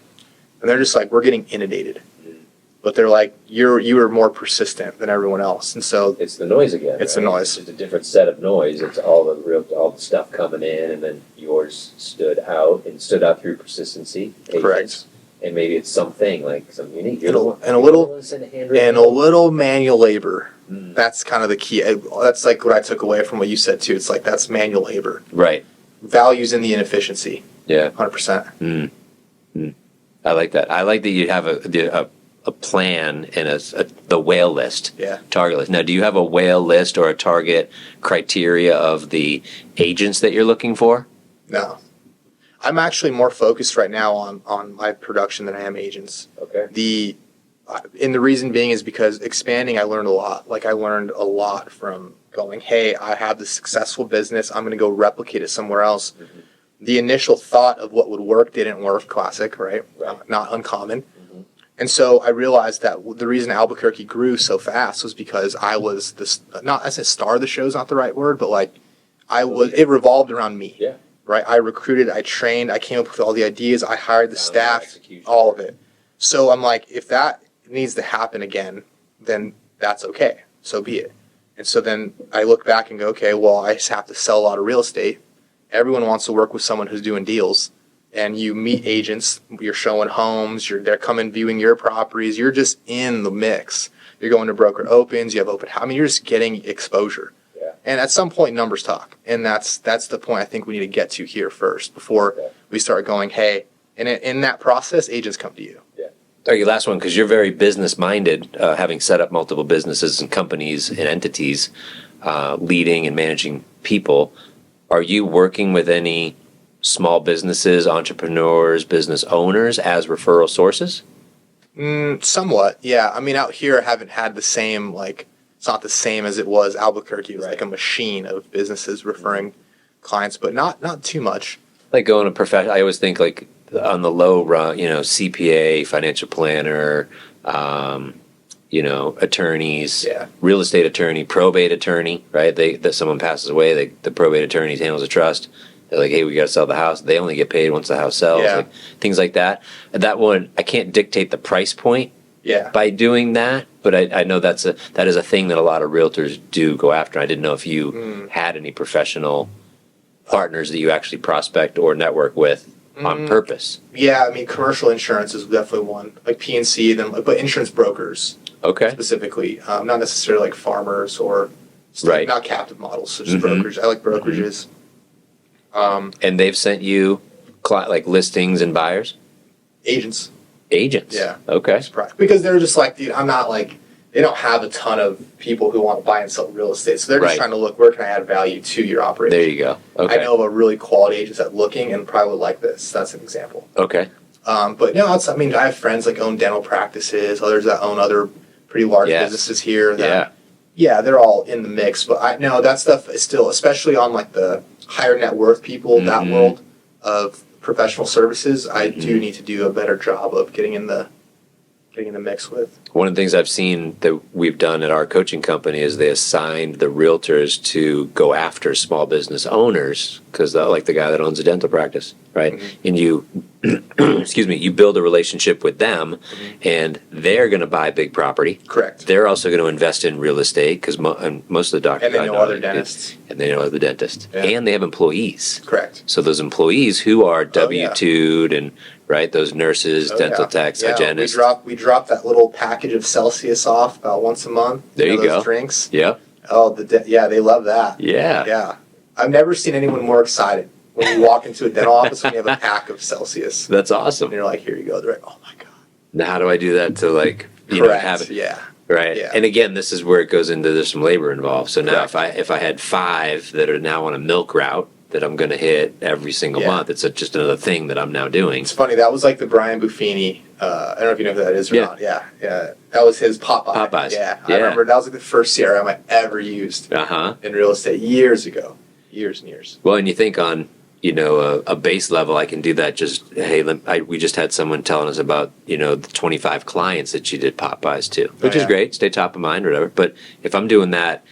And they're just like, we're getting inundated. But they're like, you were more persistent than everyone else. And so it's the noise again. It's the noise. It's just a different set of noise. It's all the stuff coming in, and then yours stood out through persistency, patience. Correct. And maybe it's something like something unique. And a little manual labor. That's kind of the key. That's like what I took away from what you said too. It's like that's manual labor. Right. Values in the inefficiency. Yeah. 100%. I like that. I like that you have a plan and the whale list. Yeah. Target list. Now, do you have a whale list or a target criteria of the agents that you're looking for? No. I'm actually more focused right now on my production than I am agents. Okay. And the reason being is because expanding, I learned a lot. Like I learned a lot from going, hey, I have this successful business. I'm going to go replicate it somewhere else. The initial thought of what would work didn't work. Classic, right? Not uncommon. And so I realized that the reason Albuquerque grew so fast was because I was I said star of the show is not the right word, but like it revolved around me. Yeah. Right? I recruited, I trained, I came up with all the ideas, I hired the staff, all of it. So I'm like, if that needs to happen again, then that's okay. So be it. And so then I look back and go, okay, well, I just have to sell a lot of real estate. Everyone wants to work with someone who's doing deals. And you meet agents, you're showing homes, they're coming viewing your properties, you're just in the mix. You're going to broker opens, you have open house. I mean, you're just getting exposure. And at some point, numbers talk. And that's the point I think we need to get to here first before we start going, hey, and in that process, agents come to you. Yeah. Okay, last one, because you're very business-minded, having set up multiple businesses and companies and entities, leading and managing people. Are you working with any small businesses, entrepreneurs, business owners as referral sources? Somewhat, yeah. I mean, out here, I haven't had the same, it's not the same as it was Albuquerque. It was like a machine of businesses referring clients, but not too much. Like going to profession, I always think like on the low run, CPA, financial planner, attorneys, real estate attorney, probate attorney, right? That someone passes away, the probate attorney handles a trust. They're like, hey, we got to sell the house. They only get paid once the house sells. Like, things like that. And that one, I can't dictate the price point. By doing that, but I know that is a thing that a lot of realtors do go after. I didn't know if you had any professional partners that you actually prospect or network with on purpose. Yeah, I mean, commercial insurance is definitely one, like P&C, but insurance brokers, specifically, not necessarily like farmers or not captive models, so just brokers. I like brokerages. And they've sent you like listings and buyers? Agents. Yeah. Okay. Because they're just like, dude, I'm not like, they don't have a ton of people who want to buy and sell real estate. So they're just trying to look, where can I add value to your operation? There you go. Okay. I know of a really quality agent that's looking and probably would like this. That's an example. Okay. But no, I have friends like own dental practices, others that own other pretty large businesses here. They're all in the mix. But I know that stuff is still, especially on like the higher net worth people, that world of professional services, I do need to do a better job of getting getting in the mix with. One of the things I've seen that we've done at our coaching company is they assigned the realtors to go after small business owners, because like the guy that owns a dental practice, right? Mm-hmm. And you, excuse me, you build a relationship with them, and they're going to buy big property. Correct. They're also going to invest in real estate, because most of the doctors And they I know know other dentists. and they know other dentists, Yeah. and they have employees. Correct. So those employees who are Oh, yeah. W-2'd and right, those nurses, Oh, dental yeah. techs, Yeah, hygienists. we drop that little package of Celsius off about once a month. There you those go. Drinks. Yeah. Oh, they love that. Yeah. Yeah. I've never seen anyone more excited when you walk into a dental office when you have a pack of Celsius. That's awesome. And you're like, here you go. They're like, oh my God. Now, how do I do that to you know, Correct. have it? Yeah. Right. Yeah. And again, this is where it goes into there's some labor involved. So now Correct. if I had 5 that are now on a milk route that I'm going to hit every single Yeah. month, it's just another thing that I'm now doing. It's funny. That was like the Brian Buffini. I don't know if you know who that is or Yeah. not. Yeah. Yeah. That was his Popeye. Popeyes. Yeah. Yeah. I remember that was like the first CRM I ever used Uh-huh. in real estate years ago. Years and years. Well, and you think on, you know, a base level, I can do that just, hey, we just had someone telling us about, you know, the 25 clients that she did Popeyes to, which is yeah. great, stay top of mind or whatever. But if I'm doing that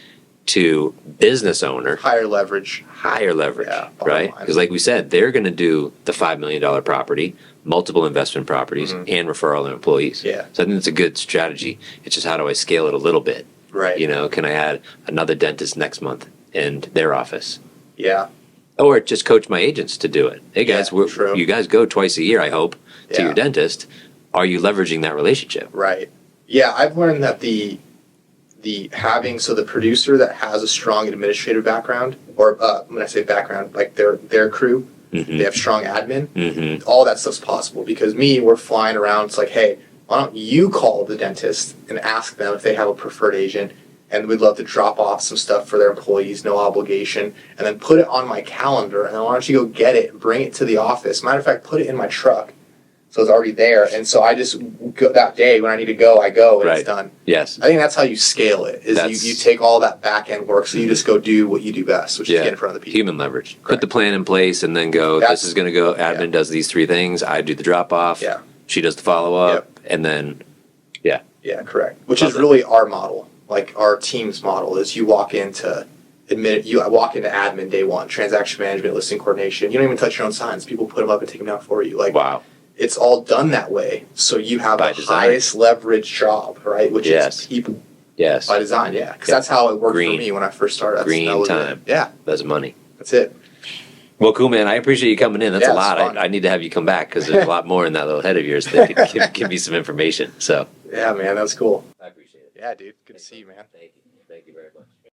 to business owner, Higher leverage. higher leverage, Yeah, bottom right? line. Because like we said, they're going to do the $5 million property, multiple investment properties, and refer all their employees. Mm-hmm. Yeah. So I think it's a good strategy. It's just how do I scale it a little bit? Right. You know, can I add another dentist next month in their office? Yeah. Or just coach my agents to do it. Hey guys, Yeah, true. you guys go twice a year, I hope, to Yeah. your dentist. Are you leveraging that relationship? Right. Yeah, I've learned that the the producer that has a strong administrative background, or when I say background, like their crew, they have strong admin. All that stuff's possible because we're flying around. It's like, hey, why don't you call the dentist and ask them if they have a preferred agent, and we'd love to drop off some stuff for their employees, no obligation, and then put it on my calendar, and then why don't you go get it and bring it to the office? Matter of fact, put it in my truck. So it's already there, and so I just go that day when I need to go, I go, and Right. it's done. Yes. I think that's how you scale it. Is you take all that back end work, so you just go do what you do best, which is get in front of the people. Human leverage. Put Correct. the plan in place and then go, this is going to go, admin does these 3 things, I do the drop off, Yeah. she does the follow up, and then, Yeah, correct. Which Love is it. really our model, like our team's model. Is you walk into admin day one, transaction management, listing coordination. You don't even touch your own signs. People put them up and take them down for you. Like wow. it's all done that way, so you have By the design. highest leverage job, right? Which Yes. is people Yes. by design. Yeah, because Yeah. that's how it worked Green. for me when I first started. Green that was time. It. Yeah, That's money. that's it. Well, cool, man. I appreciate you coming in. That's Yeah, a lot. it's fun. I need to have you come back because there's a lot more in that little head of yours that could give me some information. So Yeah, man, that was cool. I appreciate it. Yeah, dude. Good to see you, man. Thank you. Thank you very much.